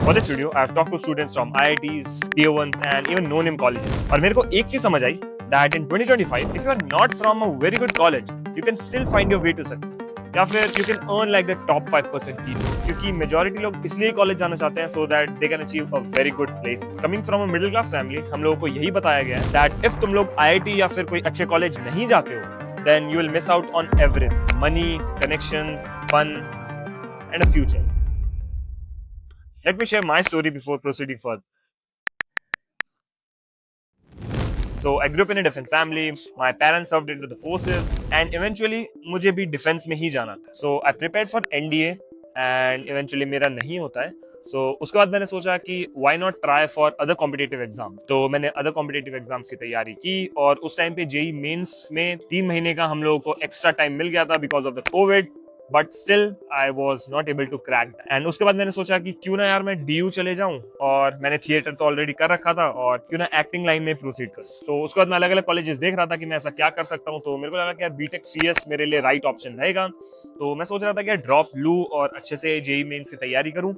For this video, I've talked to students from IITs, Tier 1s and even no-name colleges. और मेरे को एक चीज समझ आई that in 2025, if you are not from a very good college, you can still find your way to success. या फिर you can earn like the top 5% people. क्योंकि majority लोग इसलिए कॉलेज जाना चाहते हैं so that they can achieve a very good place. Coming from a middle class family, हम लोगों को यही बताया गया है that if तुम लोग IIT या फिर कोई अच्छे कॉलेज नहीं जाते हो, then you will miss out on everything: money, connection, fun, and a future. Let me share my story before proceeding further. So I grew up in a defense family. My parents served into the forces, and eventually मुझे भी defense में ही जाना था. So I prepared for NDA, and eventually मेरा नहीं होता है. So उसके बाद मैंने सोचा कि why not try for other competitive exams. तो मैंने other competitive exams की तैयारी की, और उस टाइम पे JEE मेंस में 3 महीने का हम लोगों को एक्स्ट्रा टाइम मिल गया था because of the COVID. But still, I was not able to crack that. And उसके बाद मैंने सोचा कि क्यों ना यार मैं DU चले जाऊं, और मैंने थिएटर तो ऑलरेडी कर रखा था, और क्यों ना एक्टिंग लाइन में प्रोसीड करूं. तो उसके बाद मैं अलग अलग कॉलेजेस देख रहा था कि मैं ऐसा क्या कर सकता हूं. तो मेरे को लगा कि यार बीटेक CS मेरे लिए राइट ऑप्शन रहेगा. तो मैं सोच रहा था कि यार ड्रॉप लूं और अच्छे से JEE मेंस की तैयारी करूं,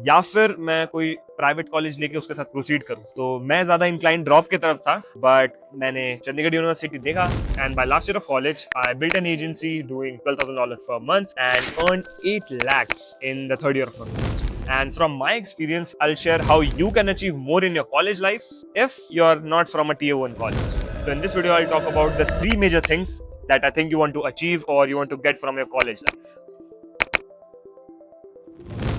या फिर मैं कोई प्राइवेट कॉलेज लेके उसके साथ प्रोसीड करूं. तो मैं ज्यादा इंक्लाइन ड्रॉप की तरफ था, बट मैंने चंडीगढ़ यूनिवर्सिटी देखा, and by last year of college I built an agency doing $12,000 per month and earned 8 lakhs in the third year of my college. And from my experience, I'll share how you can achieve more in your college life if you're not from a Tier 1 college. So in this video, I'll talk about the 3 major things that I think you want to achieve or you want to get from your college life.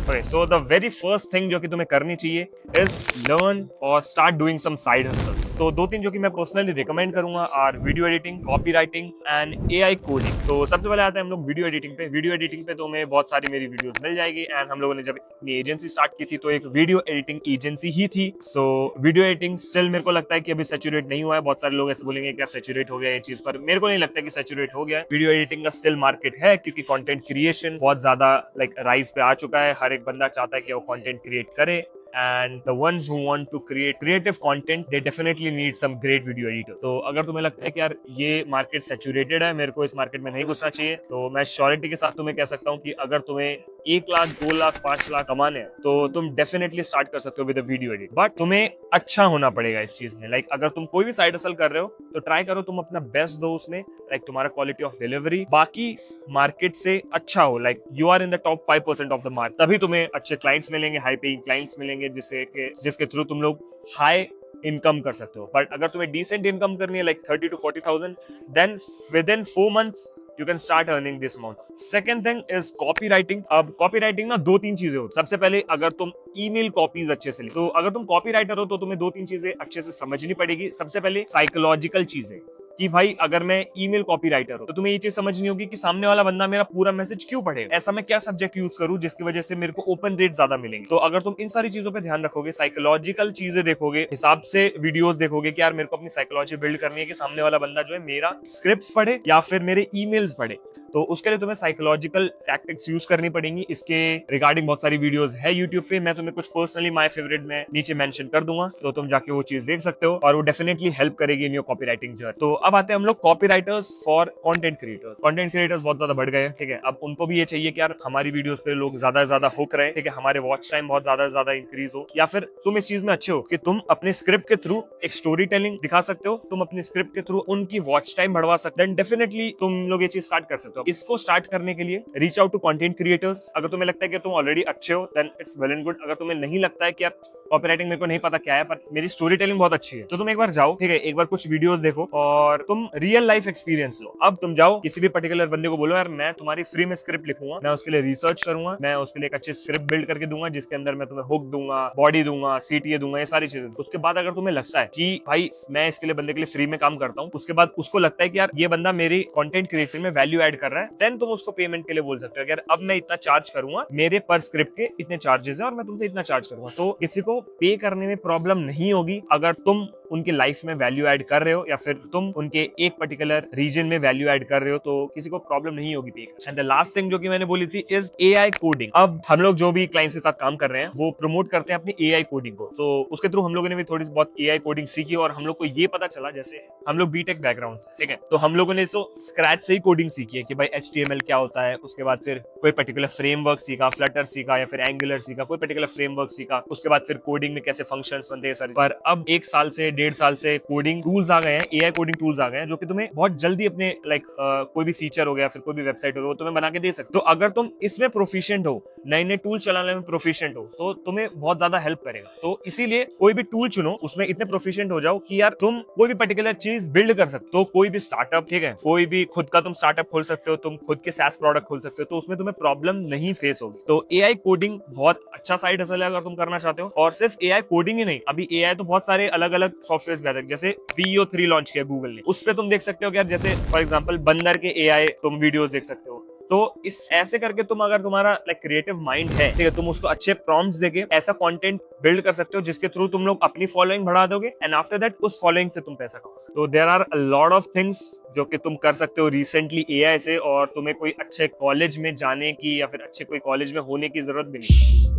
Okay, so the very first thing जो कि तुम्हें करनी चाहिए is learn or start doing some side hustles. तो 2-3 जो कि मैं personally recommend करूंगा are video editing, copy writing and AI coding. तो सबसे पहले आते हैं हम लोग वीडियो एडिटिंग पे. वीडियो एडिटिंग पे तुम्हें बहुत सारी मेरी वीडियोस मिल जाएगी, एंड हम लोगों ने जब अपनी एजेंसी स्टार्ट की थी तो एक वीडियो एडिटिंग एजेंसी ही थी. सो वीडियो एडिटिंग स्टिल मेरे को लगता है कि अभी सैचुरेट नहीं हुआ है. बहुत सारे लोग ऐसे बोलेंगे कि यार सैचुरेट हो गया ये चीज, पर मेरे को नहीं लगता कि सैचुरेट हो गया है. वीडियो एडिटिंग का स्टिल मार्केट है, क्योंकि कंटेंट क्रिएशन बहुत ज्यादा राइज पे आ चुका है. हर एक बंदा चाहता है कि वो कंटेंट क्रिएट करे, and the ones who want to create creative content, they definitely need some great video editor. तो अगर तुम्हें लगता है कि यार ये मार्केट सैचुरेटेड है, मेरे को इस मार्केट में नहीं घुसना चाहिए, तो मैं श्योरिटी के साथ तुम्हें कह सकता हूँ कि अगर तुम्हें 1 लाख, 2 लाख, 5 लाख कमाने हैं, तो तुम डेफिनेटली स्टार्ट कर सकते हो विद वीडियो एडिट. बट तुम्हें अच्छा होना पड़ेगा इस चीज में. अगर तुम कोई भी साइड हसल कर रहे हो, तो ट्राई करो तुम अपना बेस्ट दो उसमें. तुम्हारा क्वालिटी ऑफ डिलीवरी बाकी मार्केट से अच्छा हो. You are in the top 5% of the market. तभी तुम्हें अच्छे क्लाइंट्स मिलेंगे, हाई पेइंग क्लाइंट्स मिलेंगे, जिसके थ्रू तुम लोग हाई इनकम कर सकते हो. बट अगर तुम्हें डिसेंट इनकम करनी है 30 to 40,000, then within 4 months you can start earning this amount. Second thing is copywriting. अब copywriting ना 2-3 चीजें होती. सबसे पहले अगर तुम ईमेल कॉपीज अच्छे से लिखो, तो अगर तुम कॉपीराइटर हो तो तुम्हें 2-3 चीजें अच्छे से समझनी पड़ेगी. सबसे पहले साइकोलॉजिकल चीजें, कि भाई अगर मैं ईमेल कॉपीराइटर हूं तो तुम्हें ये चीज समझनी होगी कि सामने वाला बंदा मेरा पूरा मैसेज क्यों पढ़ेगा. ऐसा मैं क्या सब्जेक्ट यूज करूं जिसकी वजह से मेरे को ओपन रेट ज्यादा मिलेंगे. तो अगर तुम इन सारी चीजों पे ध्यान रखोगे, साइकोलॉजिकल चीजें देखोगे, हिसाब से वीडियोस देखोगे कि यार मेरे को अपनी साइकोलॉजी बिल्ड करनी है कि सामने वाला बंदा जो है मेरा स्क्रिप्ट्स पढ़े या फिर मेरे ईमेल्स पढ़े, तो उसके लिए तुम्हें साइकोलॉजिकल टैक्टिक्स यूज करनी पड़ेंगी. इसके रिगार्डिंग बहुत सारी वीडियोस है यूट्यूब पे. मैं तुम्हें कुछ पर्सनली माय फेवरेट में नीचे मेंशन कर दूंगा, तो तुम जाके वो चीज देख सकते हो, और वो डेफिनेटली हेल्प करेगी इन योर कॉपीराइटिंग जर्नी. तो अब आते हैं हम लोग copywriters for content creators. Content creators बहुत ज्यादा बढ़ गए, ठीक है. अब उनको भी ये चाहिए कि यार हमारी वीडियोस पे लोग ज्यादा से ज्यादा हुक रहे, ठीक है, हमारे वॉच टाइम बहुत ज्यादा से ज्यादा इंक्रीज हो, या फिर तुम इस चीज में अच्छे हो कि तुम अपने स्क्रिप्ट के थ्रू एक स्टोरी टेलिंग दिखा सकते हो, तुम अपने स्क्रिप्ट के थ्रू उनकी वॉच टाइम बढ़वा सकते हो, देन डेफिनेटली तुम लोग ये चीज स्टार्ट कर सकते हो. इसको स्टार्ट करने के लिए reach out to content creators. अगर तुम्हें लगता है कि तुम ऑलरेडी अच्छे हो, then it's well and good. अगर तुम्हें नहीं लगता है कि यार कॉपीराइटिंग मेरे को नहीं पता क्या है, पर मेरी स्टोरी टेलिंग बहुत अच्छी है, तो तुम एक बार जाओ, ठीक है, एक बार कुछ वीडियोस देखो और तुम रियल लाइफ एक्सपीरियंस लो. अब तुम जाओ किसी भी पर्टिकुलर बंदे को बोलो यार मैं तुम्हारी फ्री में स्क्रिप्ट लिखूंगा, मैं उसके लिए रिसर्च करूंगा, मैं उसके लिए एक अच्छी स्क्रिप्ट बिल्ड करके दूंगा, जिसके अंदर मैं तुम्हें हुक दूंगा, बॉडी दूंगा, CTA दूंगा, ये सारी चीजें. उसके बाद अगर तुम्हें लगता है कि भाई मैं इसके लिए बंदे के लिए फ्री में काम करता हूँ, उसके बाद उसको लगता है कि यार ये बंदा मेरी कंटेंट क्रिएशन में वैल्यू ऐड कर रहा है, देन तुम उसको पेमेंट के लिए बोल सकते हो कि यार अब मैं इतना चार्ज करूंगा, मेरे पर स्क्रिप्ट के इतने चार्जेस है और मैं तुमसे इतना चार्ज करूंगा. तो किसी को पे करने में प्रॉब्लम नहीं होगी अगर तुम उनके लाइफ में वैल्यू ऐड कर रहे हो या फिर तुम उनके एक पर्टिकुलर रीजन में वैल्यू ऐड कर रहे हो, तो किसी को प्रॉब्लम नहीं होगी पे। एंड द लास्ट थिंग जो कि मैंने बोली थी इज एआई कोडिंग। अब हम लोग जो भी क्लाइंट्स के साथ काम कर रहे हैं वो प्रमोट करते हैं अपनी एआई कोडिंग को, तो उसके थ्रू हम लोगों ने भी थोड़ी बहुत एआई कोडिंग सीखी और हम लोग को ये पता चला, जैसे हम लोग बीटेक बैकग्राउंड से, ठीक है, तो हम लोगों ने तो स्क्रैच से ही कोडिंग सीखी है कि भाई HTML क्या होता है, उसके बाद फिर कोई पर्टिकुलर फ्रेमवर्क सीखा, फ्लटर सीखा या फिर एंगुलर सीखा, कोई पर्टिकुलर फ्रेमवर्क सीखा, उसके बाद फिर कोडिंग में कैसे फंक्शंस बनते हैं सारे। पर अब 1 साल से 1.5 साल से कोडिंग टूल्स आ गए हैं, एआई कोडिंग टूल्स आ गए हैं जो कि तुम्हें बहुत जल्दी अपने कोई भी फीचर हो गया फिर कोई भी वेबसाइट हो गया वो तुम्हें बना के दे सकते हो। तो अगर तुम इसमें प्रोफिशिएंट हो, नए नए टूल चलाने में प्रोफिशिएंट हो, तो तुम्हें बहुत ज्यादा हेल्प करेगा। तो इसीलिए कोई भी टूल चुनो, उसमें इतने प्रोफिशिएंट हो जाओ कि यार तुम कोई भी पर्टिकुलर चीज बिल्ड कर सकते हो। कोई भी स्टार्टअप, ठीक है, कोई भी खुद का तुम स्टार्टअप खोल सकते हो, तुम खुद के SaaS प्रोडक्ट खोल सकते हो, तो उसमें तुम्हें प्रॉब्लम नहीं फेस होगी। तो एआई कोडिंग बहुत अच्छा साइड हसल है अगर तुम करना चाहते हो। और सिर्फ एआई कोडिंग ही नहीं, अभी एआई तो बहुत सारे अलग अलग सॉफ्टवेयर भी आते हैं, जैसे VEO3 लॉन्च किया गूगल ने, उस पे तुम देख सकते हो कि यार जैसे फॉर एग्जांपल बंदर के एआई तुम वीडियोस देख सकते हो। तो इस ऐसे करके तुम अगर तुम्हारा क्रिएटिव माइंड है, ठीक है, तुम उसको अच्छे प्रॉम्प्ट्स देके ऐसा कंटेंट बिल्ड कर सकते हो जिसके थ्रू तुम लोग अपनी फॉलोइंग बढ़ा दोगे एंड आफ्टर दैट उस फॉलोइंग से तुम पैसा कमा सकते हो। तो there are a lot of things जो कि तुम कर सकते हो रिसेंटली एआई से, और तुम्हें कोई अच्छे कॉलेज में जाने की या फिर अच्छे कोई कॉलेज में होने की जरूरत भी नहीं।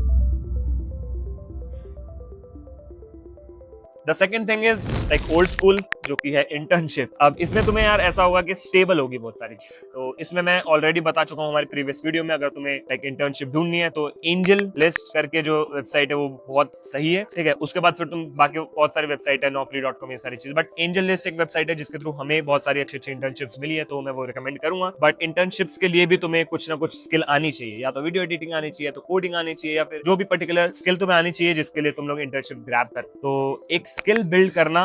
The second thing is old school, जो कि है इंटर्नशिप। अब इसमें तुम्हें यार ऐसा होगा कि स्टेबल होगी बहुत सारी चीजें, तो इसमें मैं ऑलरेडी बता चुका हूँ हमारी प्रीवियस वीडियो में। अगर तुम्हें इंटर्नशिप ढूंढनी है तो एंजल लिस्ट करके जो वेबसाइट है वो बहुत सही है, ठीक है। उसके बाद फिर तुम बाकी बहुत सारी वेबसाइट है, naukri.com, ये सारी चीज, बट एंजल लिस्ट एक वेबसाइट है जिसके थ्रू हमें बहुत सारी अच्छी अच्छी इंटर्नशिप्स मिली है, तो मैं वो रिकमेंड करूंगा। बट इंटर्नशिप्स के लिए भी तुम्हें कुछ ना कुछ स्किल आनी चाहिए, या तो वीडियो एडिटिंग आनी चाहिए, तो कोडिंग आनी चाहिए, या फिर जो भी पर्टिकुलर स्किल तुम्हें आनी चाहिए जिसके लिए तुम लोग इंटर्नशिप ग्रैब कर। तो एक स्किल बिल्ड करना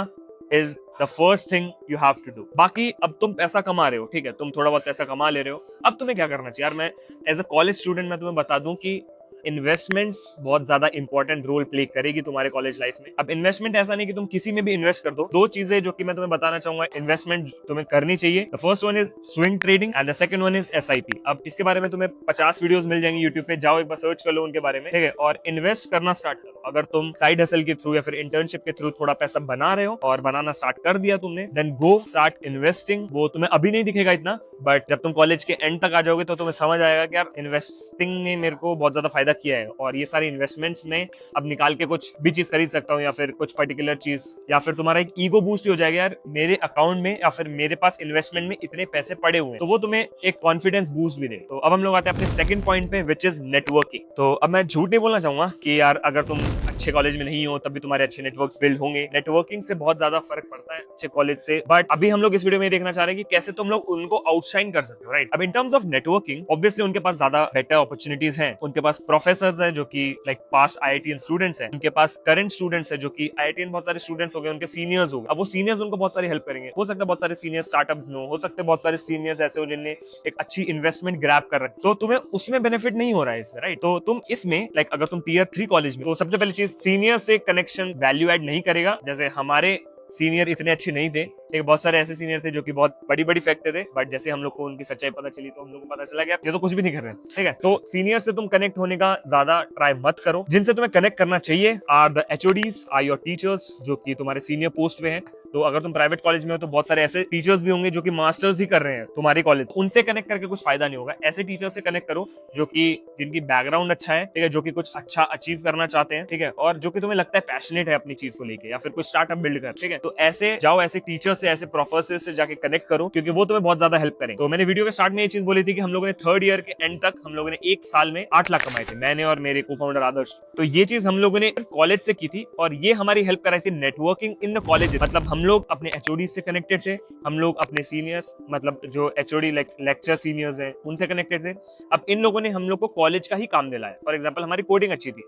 is the first thing you have to do. बाकी अब तुम पैसा कमा रहे हो, ठीक है, तुम थोड़ा बहुत पैसा कमा ले रहे हो, अब तुम्हें क्या करना चाहिए। यार मैं एज अ कॉलेज स्टूडेंट मैं तुम्हें बता दूं कि इन्वेस्टमेंट्स बहुत ज्यादा इंपॉर्टेंट रोल प्ले करेगी तुम्हारे कॉलेज लाइफ में। अब इन्वेस्टमेंट ऐसा नहीं कि तुम किसी में भी इन्वेस्ट कर दो। 2 चीजें जो कि मैं तुम्हें बताना चाहूंगा इन्वेस्टमेंट तुम्हें करनी चाहिए। The first one is swing trading and the second one is SIP। अब इसके बारे में तुम्हें 50 वीडियोस मिल जाएंगे यूट्यूब पे, जाओ एक बार सर्च कर लो उनके बारे में, ठीक है, और इन्वेस्ट करना स्टार्ट करो। अगर तुम साइड हसल के थ्रू या फिर इंटर्नशिप के थ्रू थोड़ा पैसा बना रहे हो और बनाना स्टार्ट कर दिया तुमने, देन गो स्टार्ट इन्वेस्टिंग। वो तुम्हें अभी नहीं दिखेगा इतना, बट जब तुम कॉलेज के एंड तक आ जाओगे तो तुम्हें समझ आएगा कि यार इन्वेस्टिंग ने मेरे को बहुत ज्यादा फायदा किया है, और ये सारी इन्वेस्टमेंट्स में अब निकाल के कुछ भी चीज खरीद सकता हूँ, या फिर कुछ पर्टिकुलर चीज, या फिर तुम्हारा एक ईगो बूस्ट हो जाएगा, यार मेरे अकाउंट में या फिर मेरे पास इन्वेस्टमेंट में इतने पैसे पड़े हुए हैं, तो वो तुम्हें एक कॉन्फिडेंस बूस्ट भी दे। तो अब हम लोग आते हैं अपने सेकंड पॉइंट पे, विच इज नेटवर्किंग। तो अब मैं झूठ नहीं बोलना चाहूंगा कि यार अगर तुम अच्छे कॉलेज में नहीं हो तब भी तुम्हारे अच्छे नेटवर्क्स बिल्ड होंगे। नेटवर्किंग से बहुत ज्यादा फर्क पड़ता है अच्छे कॉलेज से, बट अभी हम लोग इस वीडियो में देखना चाह रहे हैं कि कैसे तुम लोग उनको आउटशाइन कर सकते हो, राइट। अब in terms of networking obviously उनके पास ज्यादा बेटर अपॉर्चुनिटीज हैं, उनके पास प्रोफेसर्स हैं जो कि पास्ट IITian स्टूडेंट्स हैं, उनके पास करंट स्टूडेंट्स हैं जो कि IITian बहुत सारे स्टूडेंट्स हो गए, उनके सीनियर्स हो गए। अब वो सीनियर्स उनको बहुत सारी हेल्प करेंगे। हो सकता है बहुत सारे सीनियर स्टार्टअप्स में हो सकते हैं बहुत सारे सीनियर्स ऐसे हो जिन्हें एक अच्छी इन्वेस्टमेंट ग्रैब कर रखी, तो तुम्हें उसमें बेनिफिट नहीं हो रहा है इसमें, राइट। तो तुम इसमें अगर तुम Tier 3 कॉलेज में, तो सबसे पहली चीज सीनियर से कनेक्शन वैल्यू एड नहीं करेगा। जैसे हमारे सीनियर इतने अच्छे नहीं थे, लेकिन बहुत सारे ऐसे सीनियर थे जो कि बहुत बड़ी बड़ी फेंकते थे, बट जैसे हम लोग को उनकी सच्चाई पता चली तो हम लोग को पता चला कि ये तो कुछ भी नहीं कर रहे, ठीक है। तो सीनियर से तुम कनेक्ट होने का ज्यादा ट्राई मत करो। जिनसे तुम्हें कनेक्ट करना चाहिए are the HODs, are your teachers, जो कि तुम्हारे सीनियर पोस्ट पे हैं। तो अगर तुम प्राइवेट कॉलेज में हो तो बहुत सारे ऐसे टीचर्स भी होंगे जो कि मास्टर्स ही कर रहे हैं तुम्हारे कॉलेज, उनसे कनेक्ट करके कुछ फायदा नहीं होगा। ऐसे टीचर से कनेक्ट करो जो कि जिनकी बैकग्राउंड अच्छा है, ठीक है, जो कि कुछ अच्छा अचीव करना चाहते हैं, ठीक है, और जो कि तुम्हें लगता है पैशनेट है अपनी चीज को लेके, या फिर कोई स्टार्टअप बिल्ड कर, ठीक है। तो ऐसे जाओ, ऐसे टीचर से, ऐसे प्रोफेसर से जाके कनेक्ट करो, क्योंकि वो तुम्हें बहुत ज्यादा हेल्प करेंगे। तो मैंने वीडियो के स्टार्ट में ये चीज बोली थी कि हम लोगों ने 3rd ईयर के एंड तक हम लोगों ने 1 साल में 8 लाख कमाए थे, मैंने और मेरे को-फाउंडर आदर्श। तो ये चीज हम लोगों ने कॉलेज से की थी, और ये हमारी हेल्प कराई थी नेटवर्किंग इन द कॉलेज। मतलब हम लोग अपने HOD से कनेक्टेड थे, हम लोग अपने सीनियर्स, मतलब जो HOD लेक्चर सीनियर्स हैं, उनसे कनेक्टेड थे। अब इन लोगों ने हम लोग को कॉलेज का ही काम दिलाया। फॉर एग्जांपल हमारी कोडिंग अच्छी थी,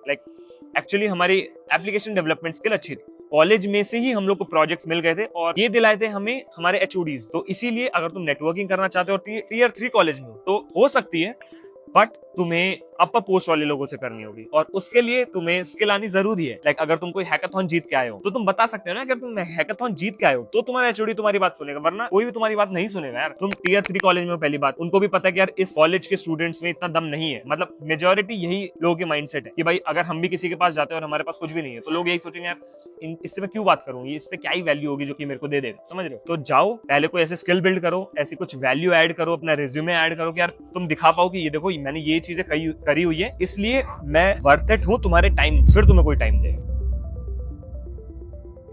एक्चुअली हमारी एप्लीकेशन डेवलपमेंट स्किल अच्छी थी, कॉलेज में से ही हम लोग को प्रोजेक्ट्स मिल गए थे, और ये दिलाए थे हमें हमारे HODs। तो इसीलिए अगर तुम नेटवर्किंग करना चाहते हो और Tier 3 कॉलेज में हो तो हो सकती है, बट तुम्हें अपर पोस्ट वाले लोगों से करनी होगी, और उसके लिए तुम्हें स्किल आनी जरूरी है। लाइक अगर तुम कोई हैकाथॉन जीत के आए हो तो तुम बता सकते हो ना, अगर तुम हैकाथॉन जीत के आए हो तो तुम्हारा एचओडी तुम्हारी बात सुनेगा, वरना कोई भी तुम्हारी बात नहीं सुनेगा यार। तुम टियर 3 कॉलेज में हो, पहली बात, उनको भी पता है कि यार इस कॉलेज के स्टूडेंट्स में इतना दम नहीं है। मतलब मेजोरिटी यही लोगों की माइंडसेट है कि भाई अगर हम भी किसी के पास जाते हैं और हमारे पास कुछ भी नहीं है तो लोग यही सोचेंगे यार इससे मैं क्यों बात करूँ, इस पे क्या ही वैल्यू होगी जो कि मेरे को दे देगा, समझ रहे हो। तो जाओ पहले कोई ऐसे स्किल बिल्ड करो, ऐसी कुछ वैल्यू ऐड करो, अपना रिज्यूमे ऐड करो कि यार तुम दिखा पाओ कि ये देखो मैंने ये चीजें करी हुई है, इसलिए मैं वर्थ इट हूं तुम्हारे टाइम, फिर तुम्हें कोई टाइम दे।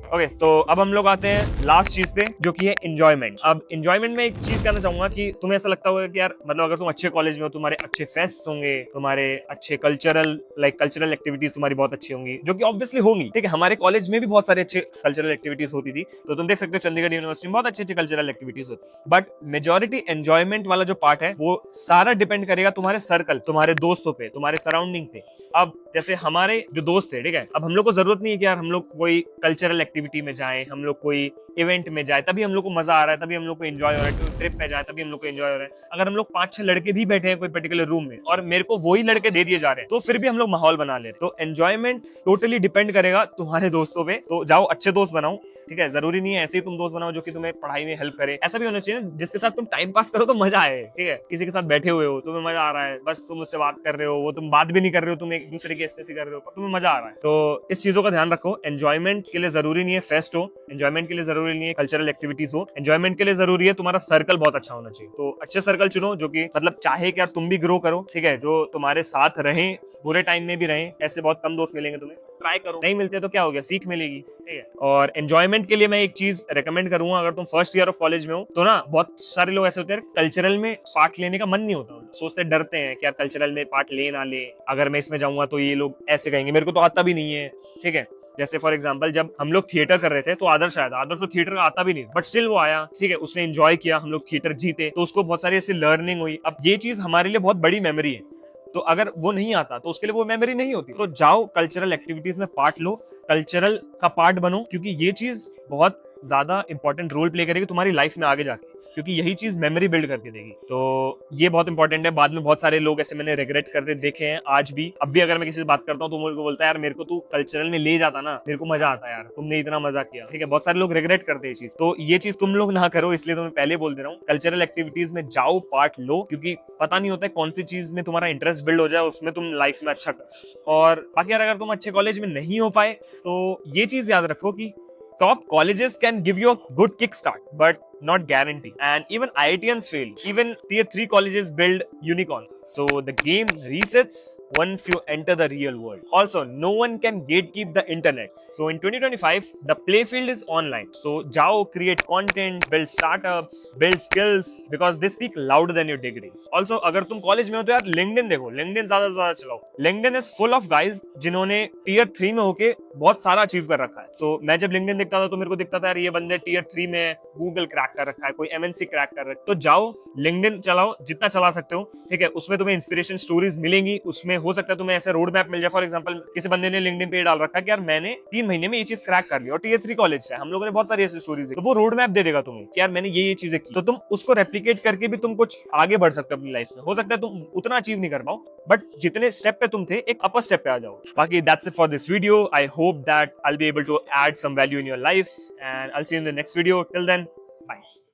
ओके तो अब हम लोग आते हैं लास्ट चीज पे जो कि है एंजॉयमेंट। अब एंजॉयमेंट में एक चीज कहना चाहूंगा कि तुम्हें ऐसा लगता होगा कि यार मतलब अगर तुम अच्छे कॉलेज में हो, तुम्हारे अच्छे फेस्ट होंगे, तुम्हारे अच्छे कल्चरल एक्टिविटीज तुम्हारी बहुत अच्छी होंगी, जो कि ऑब्वियसली होंगी, ठीक है। हमारे कॉलेज में भी बहुत सारे अच्छे कल्चरल एक्टिविटीज होती थी, तो तुम देख सकते हो चंडीगढ़ यूनिवर्सिटी में बहुत अच्छे कल्चरल एक्टिविटीज होती है। बट मेजोरिटी एंजॉयमेंट वाला जो पार्ट है वो सारा डिपेंड करेगा तुम्हारे सर्कल, तुम्हारे दोस्तों पे, तुम्हारे सराउंडिंग पे। अब जैसे हमारे जो दोस्त थे, ठीक है, अब हम लोग को जरूरत नहीं है कि यार हम लोग कोई कल्चरल एक्टिविटी में जाएं, हम लोग कोई इवेंट में जाए तभी हम लोग को मजा आ रहा है, तभी हम लोग को एंजॉय हो रहा है, ट्रिप पे जाए तभी हम लोग को एंजॉय हो रहा है। अगर हम लोग 5-6 लड़के भी बैठे हैं कोई पर्टिकुलर रूम में और मेरे को वही लड़के दे दिए जा रहे हैं तो फिर भी हम लोग माहौल बना ले रहे। तो एंजॉयमेंट टोटली डिपेंड करेगा तुम्हारे दोस्तों पे। तो जाओ अच्छे दोस्त बनाओ, ठीक है। जरूरी नहीं है ऐसे ही तुम दोस्त बनाओ जो कि तुम्हें पढ़ाई में हेल्प करे, ऐसा भी होना चाहिए जिसके साथ तुम टाइम पास करो तो मजा आए, ठीक है। किसी के साथ बैठे हुए हो, तुम्हें मजा आ रहा है, बस तुम उससे बात कर रहे हो, वो तुम बात भी नहीं कर रहे हो, तुम एक दूसरे की ऐसे कर रहे हो, तुम्हें मजा आ रहा है। तो इस चीजों का ध्यान रखो। एंजॉयमेंट के लिए जरूरी नहीं है फेस्ट हो, एंजॉयमेंट के लिए जरूरी नहीं है कल्चरल एक्टिविटीज हो, एंजॉयमेंट के लिए जरूरी है तुम्हारा सर्कल बहुत अच्छा होना चाहिए। तो अच्छे सर्कल चुनो जो कि मतलब चाहे कि यार तुम भी ग्रो करो, ठीक है, जो तुम्हारे साथ रहें, बुरे टाइम में भी रहें। ऐसे बहुत कम दोस्त मिलेंगे तुम्हें, ट्राई करो, नहीं मिलते तो क्या हो गया, सीख मिलेगी, ठीक है। और एंजॉयमेंट के लिए मैं एक चीज रेकमेंड करूंगा, अगर तुम फर्स्ट ईयर ऑफ कॉलेज में हो तो ना बहुत सारे लोग ऐसे होते हैं कल्चरल में पार्ट लेने का मन नहीं होता, सोचते डरते हैं कि यार कल्चरल में पार्ट ले ना ले, अगर मैं इसमें जाऊंगा तो ये लोग ऐसे कहेंगे, मेरे को तो आता भी नहीं है, ठीक है। जैसे फॉर एग्जांपल जब हम लोग थिएटर कर रहे थे तो आदर्श तो थिएटर का आता भी नहीं, बट स्टिल वो आया, ठीक है, उसने एंजॉय किया, हम लोग थिएटर जीते तो उसको बहुत सारी ऐसी लर्निंग हुई। अब ये चीज हमारे लिए बहुत बड़ी मेमोरी है, तो अगर वो नहीं आता तो उसके लिए वो मेमोरी नहीं होती। तो जाओ कल्चरल एक्टिविटीज में पार्ट लो, कल्चरल का पार्ट बनो, क्योंकि ये चीज बहुत ज्यादा इंपॉर्टेंट रोल प्ले करेगी तुम्हारी लाइफ में आगे जाके, क्योंकि यही चीज मेमोरी बिल्ड करके देगी। तो ये बहुत इंपॉर्टेंट है। बाद में बहुत सारे लोग ऐसे मैंने रिग्रेट करते देखे हैं आज भी। अब भी अगर मैं किसी से बात करता हूँ तो मेरे को बोलता है यार मेरे को तू कल्चरल में ले जाता ना, मेरे को मजा आता यार, तुमने इतना मजा किया, ठीक है। बहुत सारे लोग रिग्रेट करते हैं चीज, तो ये चीज तुम लोग ना करो, इसलिए तो मैं पहले बोल दे रहा हूँ कल्चरल एक्टिविटीज में जाओ, पार्ट लो, क्योंकि पता नहीं होता है कौन सी चीज में तुम्हारा इंटरेस्ट बिल्ड हो जाए, उसमें तुम लाइफ में अच्छा कर। और बाकी यार अगर तुम अच्छे कॉलेज में नहीं हो पाए तो ये चीज याद रखो कि top colleges can give you a good kickstart, but not guarantee. And even IITians fail. Even tier 3 colleges build unicorn. So the game resets once you enter the real world. Also, no one can gatekeep the internet. So in 2025, the playfield is online. So jao, create content, build startups, build skills, because they speak louder than your degree. Also, अगर तुम college में हो तो यार LinkedIn देखो, LinkedIn ज्यादा से ज्यादा चलाओ। LinkedIn is full of guys जिन्होंने tier 3 में होके बहुत सारा अचीव कर रखा है। So मैं जब LinkedIn देखता था तो मेरे को दिखता था यार ये बंदे tier 3 में गूगल क्रैक कर रखा है, कोई MNC क्रैक कर रखा है। तो जाओ LinkedIn चलाओ जितना चला सकते हो, ठीक है। उसमें तुम्हें इंस्पिरेशन स्टोरीज मिलेंगी, उसमें हो सकता है तुम्हें ऐसे रोड मैप मिल जाए। फॉर एग्जांपल किसी बंदे ने LinkedIn पे डाल रखा है कि यार मैंने 3 महीने में ये चीज क्रैक कर ली, और tier 3 कॉलेज है, हम लोगों ने बहुत सारी ऐसी स्टोरीज, तो वो रोड मैप दे देगा तुम्हें कि यार मैंने ये चीजें की, तो तुम उसको रेप्लिकेट करके भी तुम कुछ आगे बढ़ सकते हो अपनी लाइफ में। हो सकता है तुम उतना अचीव नहीं कर पाओ, बट जितने स्टेप पे तुम थे एक अपर स्टेप पे आ जाओ। बाकी that's it for this video. I hope that I will be able to add some value in your life, and I will see you in the next video. Till then, bye.